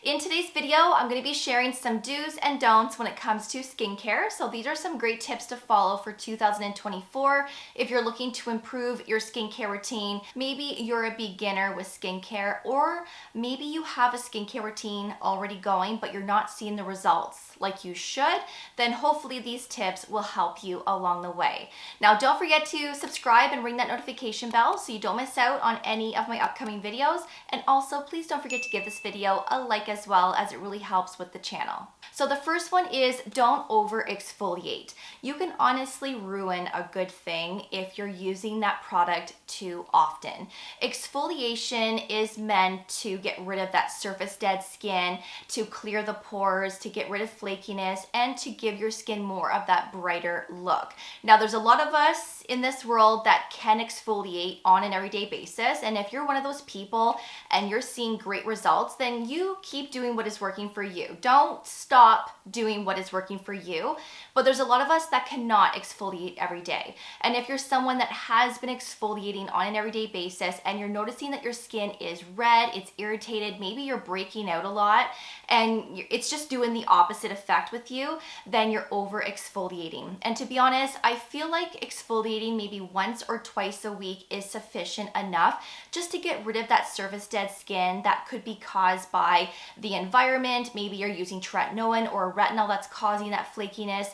In today's video, I'm going to be sharing some do's and don'ts when it comes to skincare. So these are some great tips to follow for 2024 if you're looking to improve your skincare routine. Maybe you're a beginner with skincare, or maybe you have a skincare routine already going, but you're not seeing the results like you should. Then hopefully these tips will help you along the way. Now, don't forget to subscribe and ring that notification bell so you don't miss out on any of my upcoming videos. And also, please don't forget to give this video a like as well, as it really helps with the channel. So the first one is don't over exfoliate. You can honestly ruin a good thing if you're using that product too often. Exfoliation is meant to get rid of that surface dead skin, to clear the pores, to get rid of flakiness, and to give your skin more of that brighter look. Now, there's a lot of us in this world that can exfoliate on an everyday basis, and if you're one of those people and you're seeing great results, then you keep doing what is working for you. Don't stop doing what is working for you. But there's a lot of us that cannot exfoliate every day. And if you're someone that has been exfoliating on an everyday basis and you're noticing that your skin is red, it's irritated, maybe you're breaking out a lot and it's just doing the opposite effect with you, then you're over exfoliating. And to be honest, I feel like exfoliating maybe once or twice a week is sufficient enough just to get rid of that surface dead skin that could be caused by the environment. Maybe you're using tretinoin or retinol that's causing that flakiness.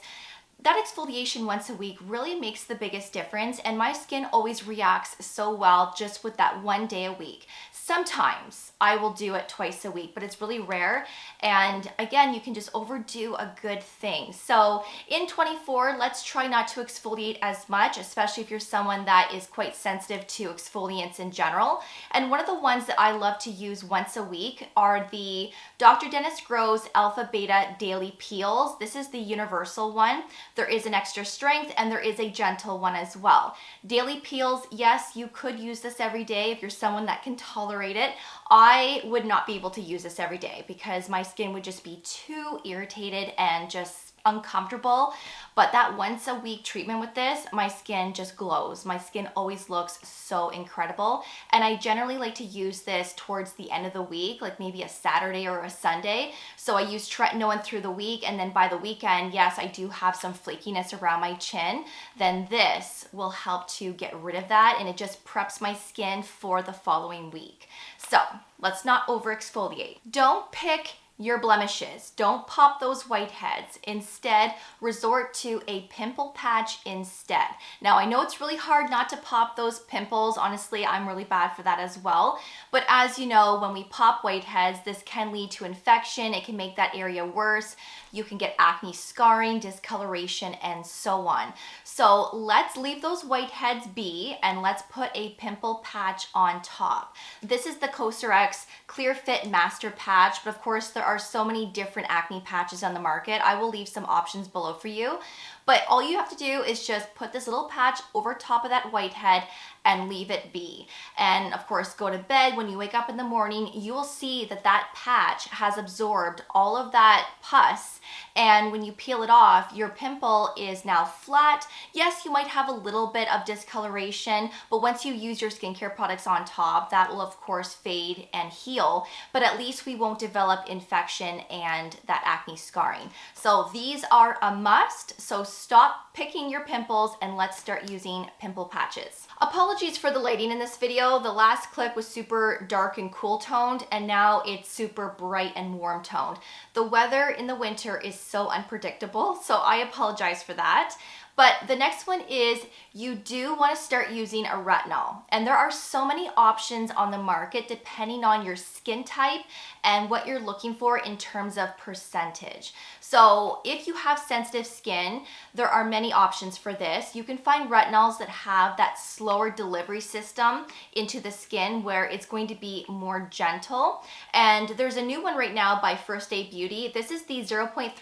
That exfoliation once a week really makes the biggest difference, and my skin always reacts so well just with that 1 day a week. Sometimes I will do it twice a week, but it's really rare. And again, you can just overdo a good thing. So in 24, let's try not to exfoliate as much, especially if you're someone that is quite sensitive to exfoliants in general. And one of the ones that I love to use once a week are the Dr. Dennis Gross Alpha Beta Daily Peels. This is the universal one. There is an extra strength and there is a gentle one as well. Daily peels, yes, you could use this every day if you're someone that can tolerate it. I would not be able to use this every day because my skin would just be too irritated and just uncomfortable. But that once a week treatment with this, my skin just glows. My skin always looks so incredible. And I generally like to use this towards the end of the week, like maybe a Saturday or a Sunday. So I use tretinoin through the week, and then by the weekend, yes, I do have some flakiness around my chin. Then this will help to get rid of that, and it just preps my skin for the following week. So let's not over exfoliate. Don't pick your blemishes. Don't pop those whiteheads. Instead, resort to a pimple patch instead. Now, I know it's really hard not to pop those pimples. Honestly, I'm really bad for that as well. But as you know, when we pop whiteheads, this can lead to infection. It can make that area worse. You can get acne scarring, discoloration, and so on. So let's leave those whiteheads be and let's put a pimple patch on top. This is the Cosrx Clear Fit Master Patch, but of course there are so many different acne patches on the market. I will leave some options below for you. But all you have to do is just put this little patch over top of that whitehead and leave it be. And of course, go to bed. When you wake up in the morning, you will see that that patch has absorbed all of that pus. And when you peel it off, your pimple is now flat. Yes, you might have a little bit of discoloration, but once you use your skincare products on top, that will of course fade and heal. But at least we won't develop infection and that acne scarring. So these are a must. So stop picking your pimples and let's start using pimple patches. Apologies for the lighting in this video. The last clip was super dark and cool toned, and now it's super bright and warm toned. The weather in the winter is so unpredictable, so I apologize for that. But the next one is you do want to start using a retinol. And there are so many options on the market depending on your skin type and what you're looking for in terms of percentage. So if you have sensitive skin, there are many options for this. You can find retinols that have that slower delivery system into the skin where it's going to be more gentle. And there's a new one right now by First Aid Beauty. This is the 0.3%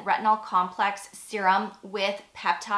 retinol complex serum with peptides.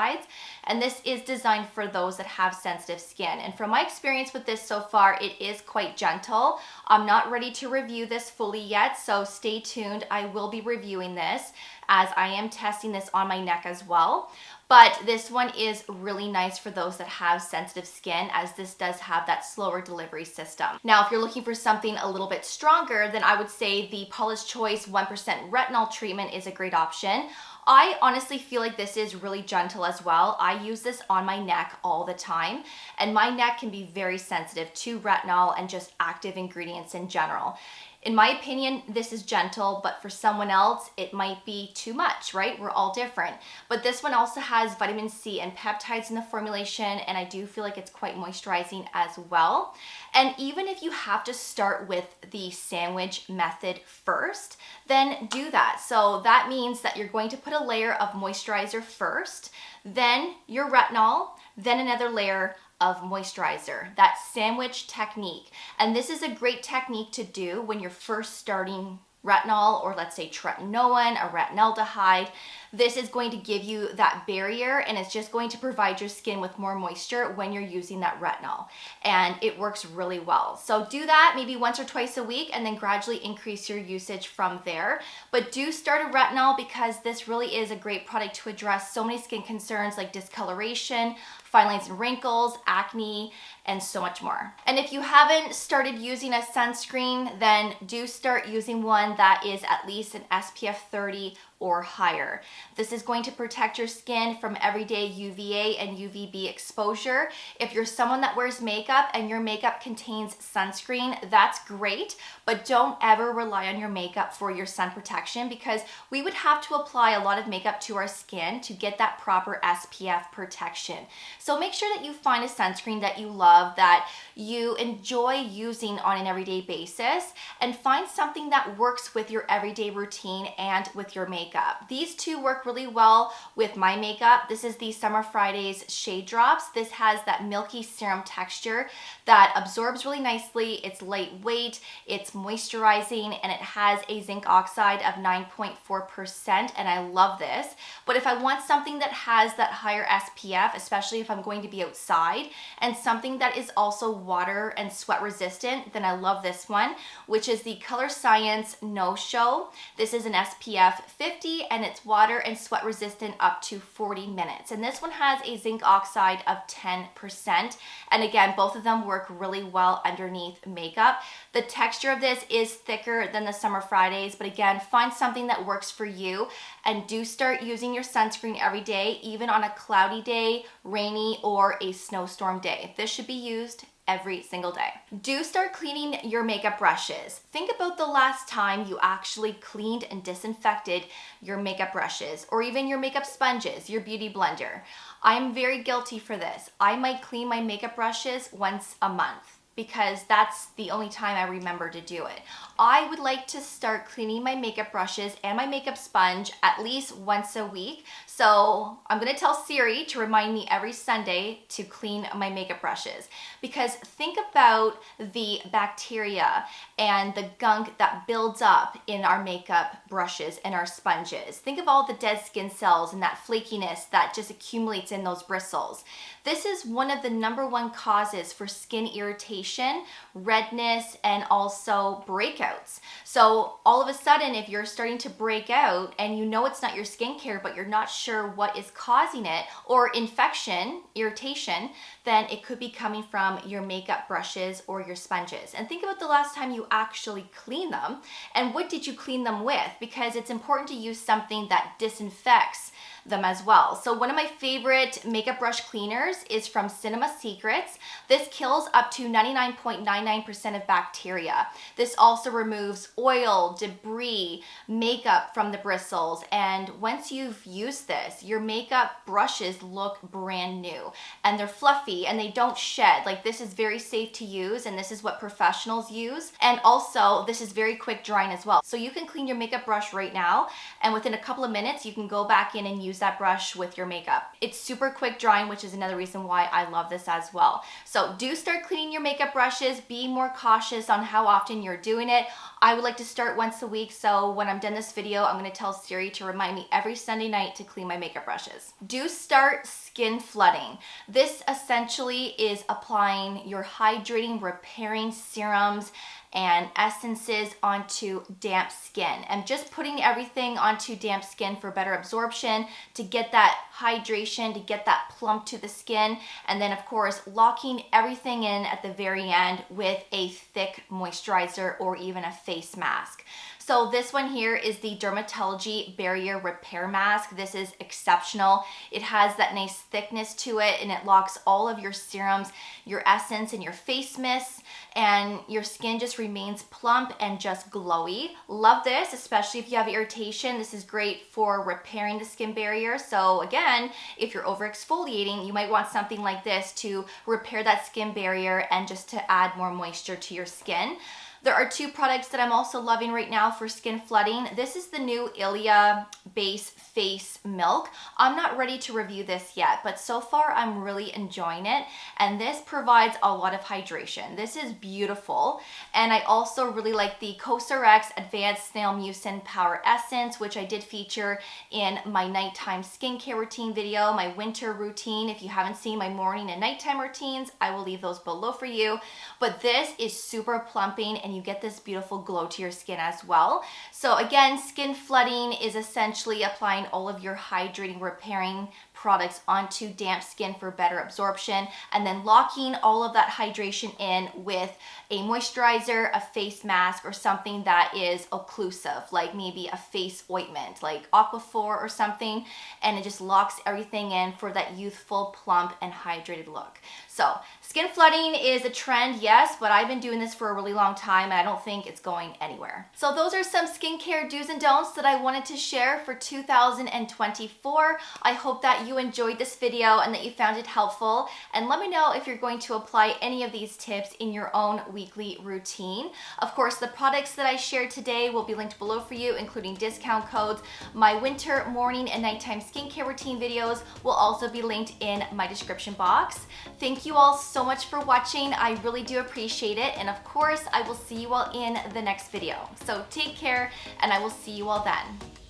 And this is designed for those that have sensitive skin. And from my experience with this so far, it is quite gentle. I'm not ready to review this fully yet, so stay tuned. I will be reviewing this as I am testing this on my neck as well. but this one is really nice for those that have sensitive skin, as this does have that slower delivery system. Now, if you're looking for something a little bit stronger, then I would say the Paula's Choice 1% retinol treatment is a great option. I honestly feel like this is really gentle as well. I use this on my neck all the time, and my neck can be very sensitive to retinol and just active ingredients in general. In my opinion, this is gentle, but for someone else, it might be too much, right? We're all different. But this one also has vitamin C and peptides in the formulation, and I do feel like it's quite moisturizing as well. And even if you have to start with the sandwich method first, then do that. So that means that you're going to put a layer of moisturizer first, then your retinol, then another layer of moisturizer, that sandwich technique. And this is a great technique to do when you're first starting retinol, or let's say tretinoin or retinaldehyde. This is going to give you that barrier, and it's just going to provide your skin with more moisture when you're using that retinol, and it works really well. So do that maybe once or twice a week, and then gradually increase your usage from there. But do start a retinol, because this really is a great product to address so many skin concerns like discoloration, fine lines and wrinkles, acne, and so much more. And if you haven't started using a sunscreen, then do start using one that is at least an SPF 30 or higher. This is going to protect your skin from everyday UVA and UVB exposure. If you're someone that wears makeup and your makeup contains sunscreen, that's great, but don't ever rely on your makeup for your sun protection, because we would have to apply a lot of makeup to our skin to get that proper SPF protection. So make sure that you find a sunscreen that you love, that you enjoy using on an everyday basis, and find something that works with your everyday routine and with your makeup. These two work really well with my makeup. This is the Summer Fridays Shade Drops. This has that milky serum texture that absorbs really nicely. It's lightweight, it's moisturizing, and it has a zinc oxide of 9.4%, and I love this. But if I want something that has that higher SPF, especially if I'm going to be outside, and something that is also water and sweat resistant, then I love this one, which is the Color Science No Show. This is an SPF 50, and it's water and sweat resistant up to 40 minutes. And this one has a zinc oxide of 10%. And again, both of them work really well underneath makeup. The texture of this is thicker than the Summer Fridays, but again, find something that works for you, and do start using your sunscreen every day, even on a cloudy day, rainy, or a snowstorm day. This should be used every single day. Do start cleaning your makeup brushes. Think about the last time you actually cleaned and disinfected your makeup brushes, or even your makeup sponges, your beauty blender. I'm very guilty for this. I might clean my makeup brushes once a month, because that's the only time I remember to do it. I would like to start cleaning my makeup brushes and my makeup sponge at least once a week. So I'm gonna tell Siri to remind me every Sunday to clean my makeup brushes, because think about the bacteria and the gunk that builds up in our makeup brushes and our sponges. Think of all the dead skin cells and that flakiness that just accumulates in those bristles. This is one of the #1 causes for skin irritation, redness, and also breakouts. So all of a sudden, if you're starting to break out and you know it's not your skincare, but you're not sure what is causing it, or infection, irritation, then it could be coming from your makeup brushes or your sponges. And think about the last time you actually cleaned them, and what did you clean them with? Because it's important to use something that disinfects them as well. So one of my favorite makeup brush cleaners is from Cinema Secrets. This kills up to 99.99% of bacteria. This also removes oil, debris, makeup from the bristles. And once you've used this, your makeup brushes look brand new, and they're fluffy and they don't shed. Like, this is very safe to use, and this is what professionals use. And also, this is very quick drying as well. So you can clean your makeup brush right now, and within a couple of minutes, you can go back in and use that brush with your makeup. It's super quick drying, which is another reason why I love this as well. So do start cleaning your makeup brushes. Be more cautious on how often you're doing it. I would like to start once a week, so when I'm done this video, I'm gonna tell Siri to remind me every Sunday night to clean my makeup brushes. Do start skin flooding. This essentially is applying your hydrating, repairing serums and essences onto damp skin. And just putting everything onto damp skin for better absorption, to get that hydration, to get that plump to the skin, and then of course locking everything in at the very end with a thick moisturizer or even a face mask. So this one here is the Dermatology Barrier Repair Mask. This is exceptional. It has that nice thickness to it, and it locks all of your serums, your essence, and your face mists, and your skin just remains plump and just glowy. Love this, especially if you have irritation. This is great for repairing the skin barrier. So again, if you're over exfoliating, you might want something like this to repair that skin barrier and just to add more moisture to your skin. There are two products that I'm also loving right now for skin flooding. This is the new Ilia Base Face Milk. I'm not ready to review this yet, but so far I'm really enjoying it. And this provides a lot of hydration. This is beautiful. And I also really like the CosRx Advanced Snail Mucin Power Essence, which I did feature in my nighttime skincare routine video, my winter routine. If you haven't seen my morning and nighttime routines, I will leave those below for you. But this is super plumping, and you get this beautiful glow to your skin as well. So again, skin flooding is essentially applying all of your hydrating, repairing products onto damp skin for better absorption, and then locking all of that hydration in with a moisturizer, a face mask, or something that is occlusive, like maybe a face ointment, like Aquaphor or something, and it just locks everything in for that youthful, plump, and hydrated look. So skin flooding is a trend, yes, but I've been doing this for a really long time, and I don't think it's going anywhere. So those are some skincare do's and don'ts that I wanted to share for 2024. I hope that you enjoyed this video and that you found it helpful, and let me know if you're going to apply any of these tips in your own weekly routine. Of course, the products that I shared today will be linked below for you, including discount codes. My winter, morning, and nighttime skincare routine videos will also be linked in my description box. Thank you all so much for watching. I really do appreciate it, and of course, I will see you all in the next video. So take care, and I will see you all then.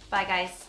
Bye, guys.